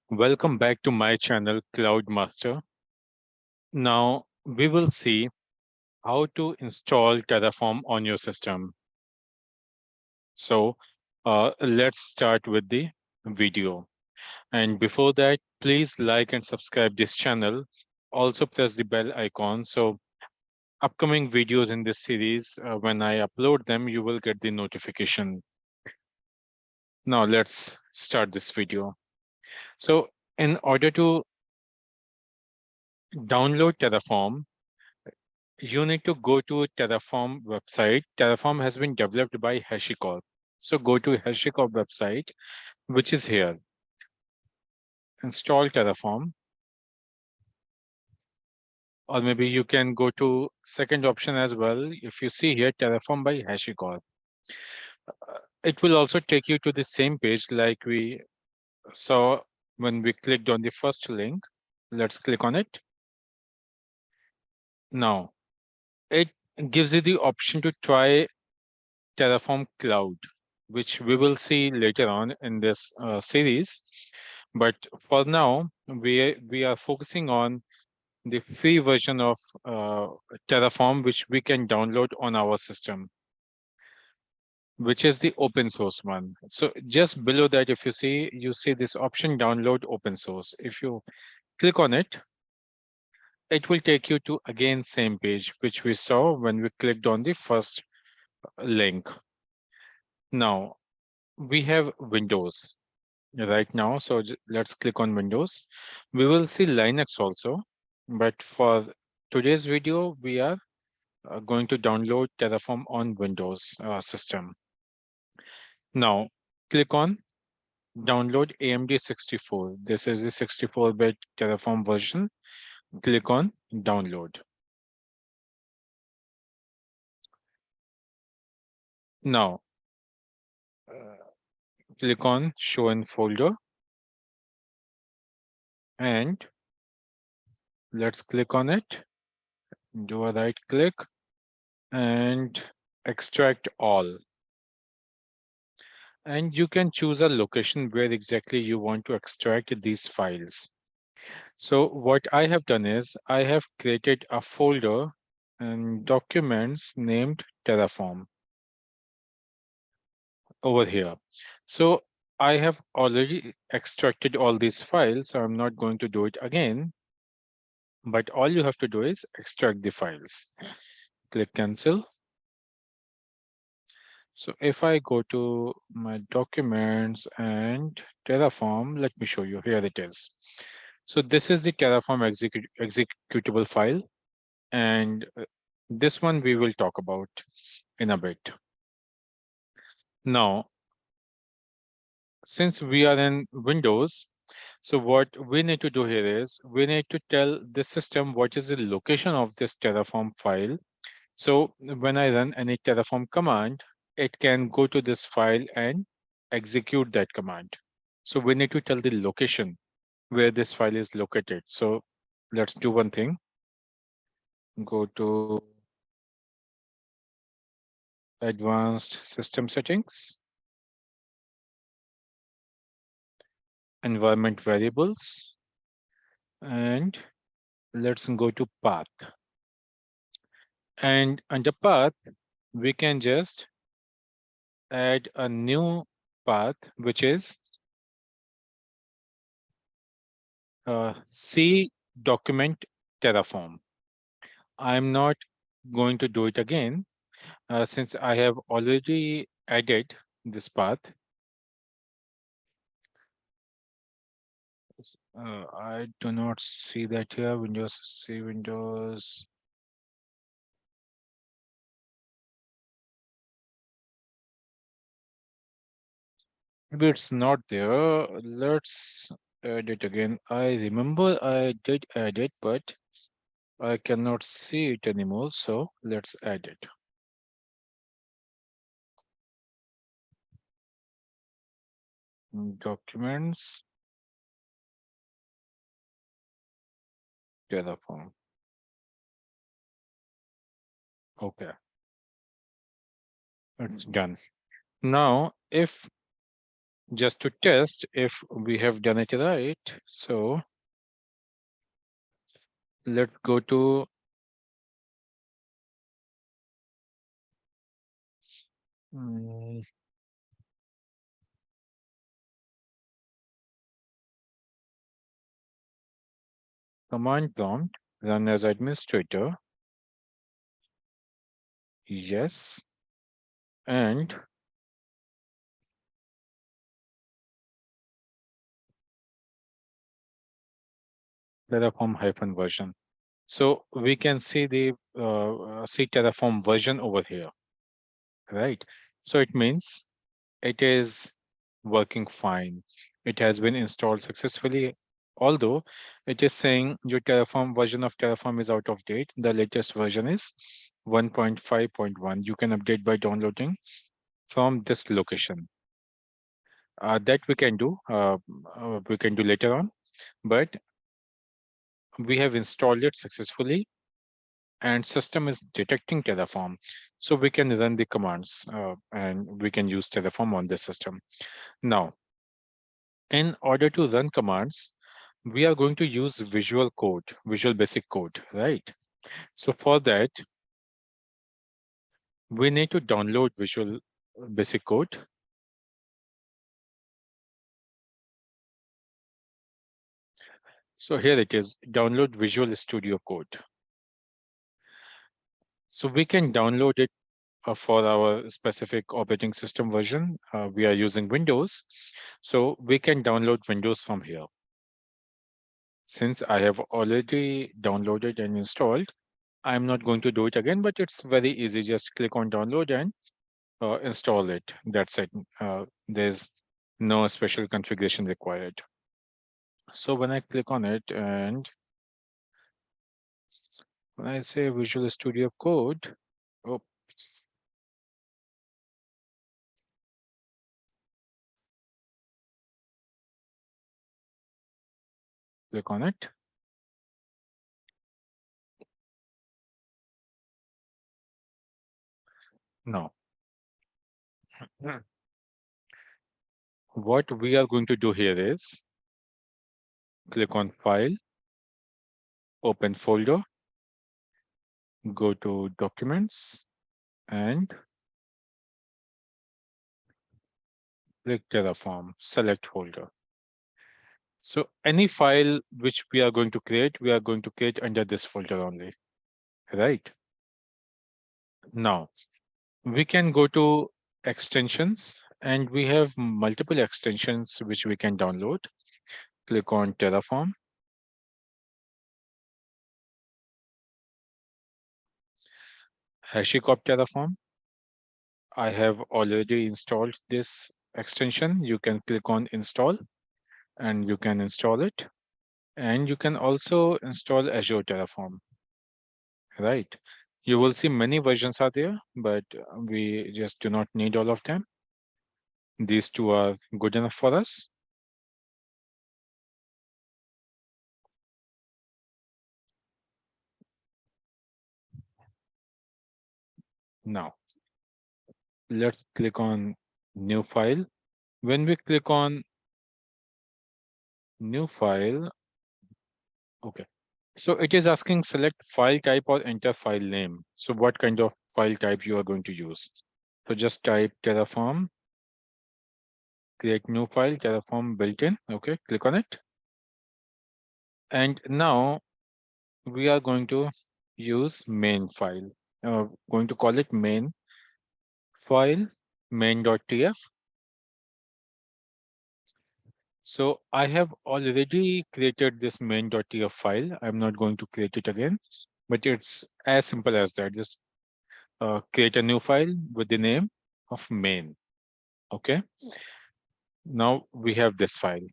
Welcome back to my channel Cloud Master. Now we will see how to install Terraform on your system. So let's start with the video. And before that, please like and subscribe this channel. Also press the bell icon. So upcoming videos in this series, when I upload them, you will get the notification. Now let's start this video. So in order to download Terraform, you need to go to Terraform website. Terraform has been developed by HashiCorp. So go to HashiCorp website, which is here. Install Terraform. Or maybe you can go to second option as well. If you see here, Terraform by HashiCorp. It will also take you to the same page like we saw when we clicked on the first link. Let's click on it. Now, it gives you the option to try Terraform Cloud, which we will see later on in this series. But for now, we are focusing on the free version of Terraform, which we can download on our system, which is the open source one. So just below that, if you see this option, download open source. If you click on it, it will take you to again same page, which we saw when we clicked on the first link. Now we have Windows right now. So let's click on Windows. We will see Linux also, but for today's video, we are going to download Terraform on Windows system. Now click on download AMD 64. This is the 64-bit Terraform version. Click on download. Now click on show in folder and let's click on it. Do a right click and extract all. And you can choose a location where exactly you want to extract these files. So what I have done is I have created a folder and documents named Terraform over here. So I have already extracted all these files, so I'm not going to do it again. But all you have to do is extract the files. Click cancel. So if I go to my documents and Terraform, let me show you. Here it is. So this is the Terraform executable file. And this one we will talk about in a bit. Now, since we are in Windows, so what we need to do here is we need to tell the system what is the location of this Terraform file. So when I run any Terraform command, it can go to this file and execute that command. So we need to tell the location where this file is located. So let's do one thing. Go to advanced system settings, environment variables, and let's go to path. And under path, we can just add a new path, which is C document Terraform. I'm not going to do it again since I have already added this path. I do not see that here. Windows C, Windows. Maybe it's not there. Let's add it again. I remember I did add it, but I cannot see it anymore. So let's add it. Documents, Terraform. Okay, it's done. Now, if just to test if we have done it right. So let's go to command prompt, run as administrator. Yes. And Terraform version. So we can see the see Terraform version over here, right? So it means it is working fine. It has been installed successfully. Although it is saying your Terraform version of Terraform is out of date, the latest version is 1.5.1. You can update by downloading from this location. That we can do. We can do later on, but we have installed it successfully and system is detecting Terraform. So we can run the commands and we can use Terraform on this system. Now, in order to run commands, we are going to use Visual Basic Code, right? So for that, we need to download Visual Basic Code. So here it is, download Visual Studio Code. So we can download it for our specific operating system version. We are using Windows. So we can download Windows from here. Since I have already downloaded and installed, I'm not going to do it again, but it's very easy. Just click on download and install it. That's it. There's no special configuration required. So when I click on it and when I say Visual Studio Code, oops, click on it. Now, what we are going to do here is click on File, Open Folder, go to Documents, and click Terraform, select folder. So any file which we are going to create under this folder only, right? Now, we can go to extensions and we have multiple extensions which we can download. Click on Terraform. HashiCorp Terraform. I have already installed this extension. You can click on install and you can install it. And you can also install Azure Terraform, right? You will see many versions are there, but we just do not need all of them. These two are good enough for us. Now, let's click on new file. When we click on new file, okay. So it is asking select file type or enter file name. So what kind of file type you are going to use? So just type Terraform, create new file, Terraform built-in. Okay, click on it. And now we are going to use main file. Going to call it main file, main.tf. So I have already created this main.tf file. I'm not going to create it again, but it's as simple as that. Just create a new file with the name of main. Okay. Now we have this file.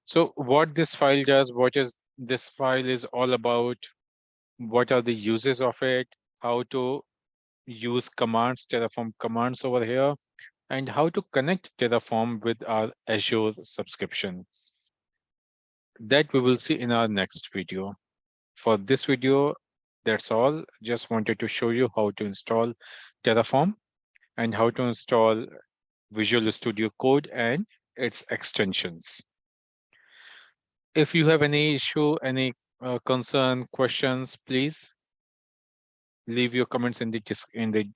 So what this file does, what is this file is all about, what are the uses of it, how to use commands, Terraform commands over here, and how to connect Terraform with our Azure subscription. That we will see in our next video. For this video, that's all. Just wanted to show you how to install Terraform and how to install Visual Studio Code and its extensions. If you have any issue, any concern, questions, please leave your comments in the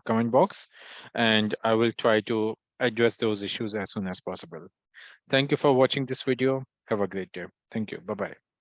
comment box, and I will try to address those issues as soon as possible. Thank you for watching this video. Have a great day. Thank you. Bye bye.